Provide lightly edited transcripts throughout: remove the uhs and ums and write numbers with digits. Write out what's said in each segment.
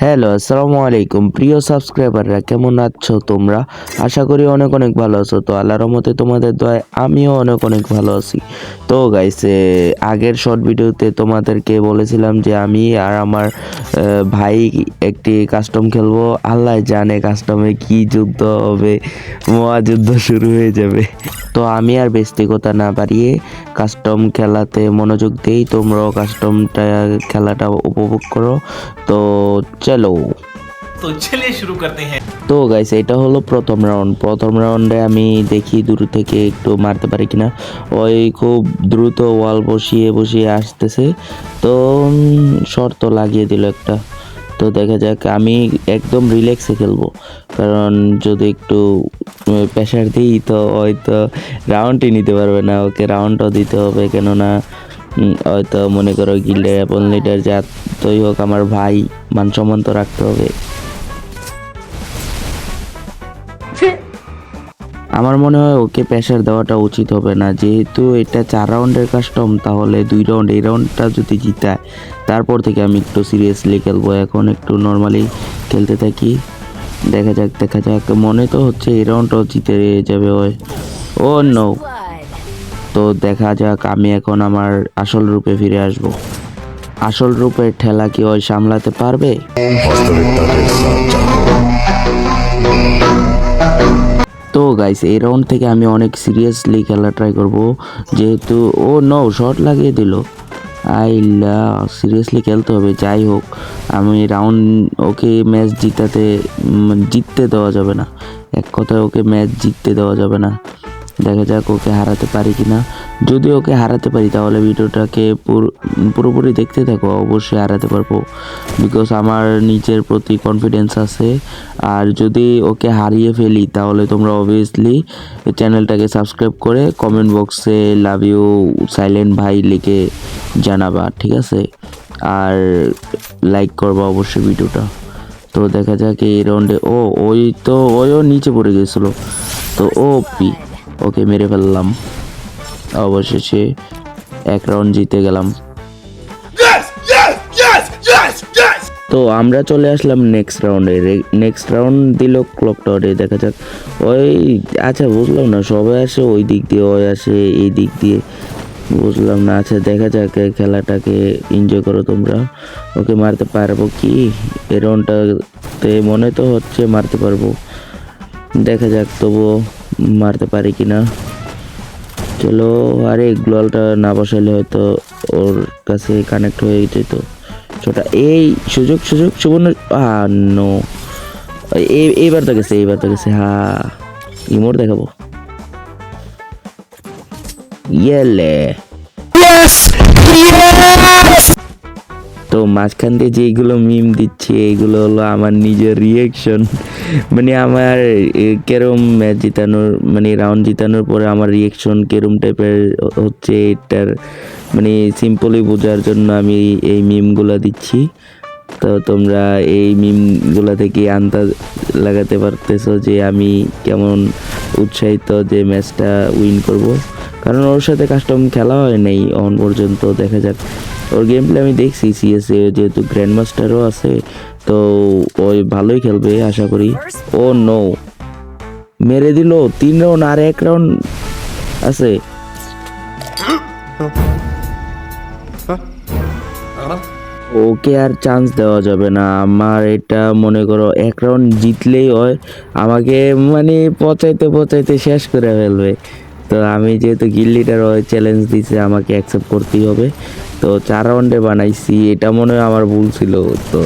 Hello, আসসালামু আলাইকুম প্রিয় সাবস্ক্রাইবাররা, কেমন আছো তোমরা? আশা করি অনেক অনেক ভালো আছো। তো আল্লাহর রহমতে তোমাদের দয়ায় আমিও অনেক অনেক ভালো আছি। তো গাইস, আগের শর্ট ভিডিওতে তোমাদেরকে বলেছিলাম যে আমি আর আমার ভাই একটি কাস্টম খেলবো। আল্লাহ জানে কাস্টমে কি যুদ্ধ হবে, মহাযুদ্ধ শুরু হয়ে যাবে। তো আমি আর বেশি কথা না বাড়িয়ে কাস্টম খেলাতে মনোযোগ দেই। তোমরাও কাস্টমটা খেলাটা উপভোগ করো। তো চলো। तो चलिए शुरू करते हैं। তো গাইস, এটা হলো প্রথম রাউন্ডে আমি দেখি দূর থেকে একটু মারতে পারি কিনা। ওই খুব দ্রুত ওয়াল বসিয়ে বসিয়ে আসতেছে। তো শর্ত লাগিয়ে দিল একটা। তো দেখা যাক, আমি একদম রিল্যাক্সে খেলবো, কারণ যদি একটু প্রেশার দিই তো হয়তো রাউন্ডই নিতে পারবে না। ওকে রাউন্ডও দিতে হবে, কেননা হয়তো মনে করো গিল্ডের অ্যাপল লিডার যতই হোক আমার ভাই, মান সম্মান তো রাখতে হবে। আমার মনে হয় ওকে প্রেশার দেওয়াটা উচিত হবে না, যেহেতু এটা 4 রাউন্ডের কাস্টম, তাহলে 2 রাউন্ড, এই রাউন্ডটা যদি জিতায় তারপর থেকে আমি একটু সিরিয়াসলি খেলবো। এখন একটু নর্মালি খেলতে থাকি, দেখা যাক। মনে তো হচ্ছে এই রাউন্ডটাও জিতে যাবে ওই। ও নো। তো দেখা যাক, আমি এখন আমার আসল রূপে ফিরে আসব। আসল রূপের ঠেলা কি ওই সামলাতে পারবে? তো গাইস, এই রাউন্ড থেকে আমি অনেক সিরিয়াসলি খেলা ট্রাই করব, যেহেতু ও নো, শট লাগিয়ে দিল। আইলা, সিরিয়াসলি খেলতে হবে। যাই হোক, আমি রাউন্ড ওকে ম্যাচ জিততে দেওয়া যাবে না। এক কথায় ওকে ম্যাচ জিততে দেওয়া যাবে না। দেখা যাক ওকে হারাতে পারি কিনা। যদি ওকে হারাতে পারি তাহলে ভিডিওটাকে পুরোপুরি দেখতে থাকো, অবশ্যই হারাতে পারবো, বিকজ আমার নিজের প্রতি কনফিডেন্স আছে। আর যদি ওকে হারিয়ে ফেলি তাহলে তোমরা অবভিয়াসলি চ্যানেলটাকে সাবস্ক্রাইব করে কমেন্ট বক্সে লাভ ইউ সাইলেন্ট ভাই লিখে জানাবা, ঠিক আছে? আর লাইক করবা অবশ্যই ভিডিওটা। তো দেখা যাক এই রাউন্ডে ওইও নিচে পড়ে গেছিলো। তো ওকে মেরে ফেললাম। অবশেষে এক রাউন্ড জিতে গেলাম। তো আমরা চলে আসলাম নেক্সট রাউন্ড দিল ক্লক টাওয়ারে। দেখা যাক আচ্ছা বুঝলাম না, সবাই আসে ওই দিক দিয়ে, ওই আসে এই দিক দিয়ে, বুঝলাম না। আচ্ছা দেখা যাক, খেলাটাকে এনজয় করো তোমরা। ওকে মারতে পারবো কি এই রাউন্ডটাতে? মনে তো হচ্ছে মারতে পারবো, দেখা যাক তবুও মারতে পারি কিনা। চলো, আরে গ্লোয়ালটা না বসাইলে হয়তো ওর কাছে কানেক্ট হয়ে যেত। ছোটা এই সুযোগ সুবর্ণ। নো, এইবার তো গেছে। হ্যাঁ, ইমোর দেখাবো। ইয়েলে। তো মাঝখান দিয়ে যেগুলো মিম দিচ্ছে এইগুলো হলো আমার নিজের রিয়েকশন। মানে আমার কেরম ম্যাচ জিতানোর, মানে রাউন্ড জিতানোর পরে আমার রিয়েকশন কেরম টাইপের হচ্ছে, এটার মানে সিম্পলি বোঝার জন্য আমি এই মিমগুলো দিচ্ছি। তো তোমরা এই মিমগুলো থেকে আন্দাজ লাগাতে পারতেছো যে আমি কেমন উৎসাহিত যে ম্যাচটা উইন করব, কারণ ওর সাথে কাস্টম খেলা হয় নাই অন পর্যন্ত। দেখা যাক, ওর গেম প্লে আমি দেখছি, সিএসএ যেহেতু গ্র্যান্ড মাস্টারও আছে, তো ওই ভালোই খেলবে আশা করি। ও নো, মেরে দিল 3 রাউন্ড, আর 1 রাউন্ড আছে। ওকে আর চান্স দেওয়া যাবে না। আমার এটা মনে করো 1 রাউন্ড জিতলেই হয়, আমাকে মানে পচাইতে শেষ করে ফেলবে। তো আমি যেহেতু গিল লিডার চ্যালেঞ্জ দিছে, আমাকে অ্যাকসেপ্ট করতেই হবে। তো 4 রাউন্ডে বানাইছি, এটা মনে হয় আমার ভুল ছিল। তো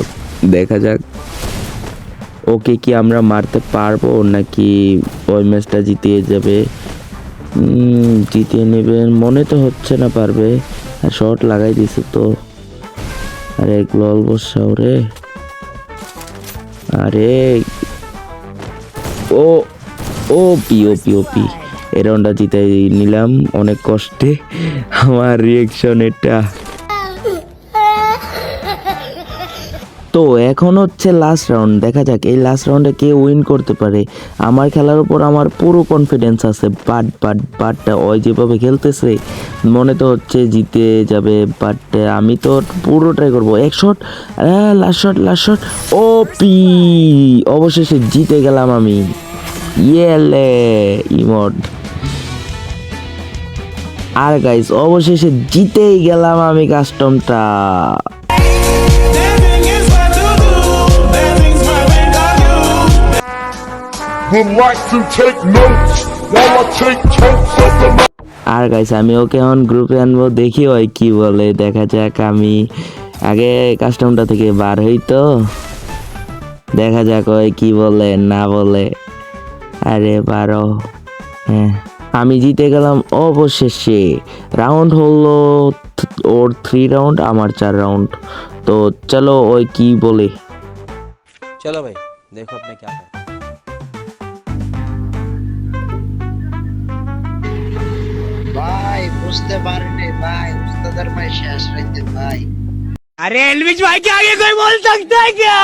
দেখা যাক ওকে কি আমরা মারতে পারবো নাকি ওই ম্যাচটা জিতিয়ে যাবে। জিতিয়ে নেবেন মনে তো হচ্ছে না পারবে। আর শর্ট লাগাই দিছে তো। আরে গ্লোয়াল বসাও রে। আরে ও ওপি এই রাউন্ডটা জিতে নিলাম অনেক কষ্টে। আমার রিয়েকশন এটা। তো তো এখন হচ্ছে লাস্ট রাউন্ড, দেখা যাক এই লাস্ট রাউন্ডে কে উইন করতে পারে। আমার খেলার উপর আমার পুরো কনফিডেন্স আছে, বাট ওই যেভাবে খেলতেছে মনে তো হচ্ছে জিতে যাবে, বাট আমি তো পুরো ট্রাই করবো। এক shot, last shot, O P, অবশেষে জিতে গেলাম আমি। ইয়েলে ইমোট। আর গাইস অবশেষে জিতেই গেলাম আমি কাস্টমটা। Would like to take notes while I take totes of the আর গাইস আমি ওকে এখন গ্রুপে আনবো, দেখি ওই কি বলে, দেখা যাক। আমি আগে কাস্টমটা থেকে বার হই, তো দেখা যাক ওই কি বলে না বলে। আরে বারো, হ্যাঁ আমি জিতে গেলাম অবশেষে। রাউন্ড হলো ওর 3 রাউন্ড, আমার 4 রাউন্ড। তো চলো ওই কি বলে। चलो भाई देखो अपने क्या कर ভাই বুঝতে পারিনি ভাই, উস্তাদের মাই শেষ রাইতে ভাই। अरे एलविश भाई के आगे कोई बोल सकता है क्या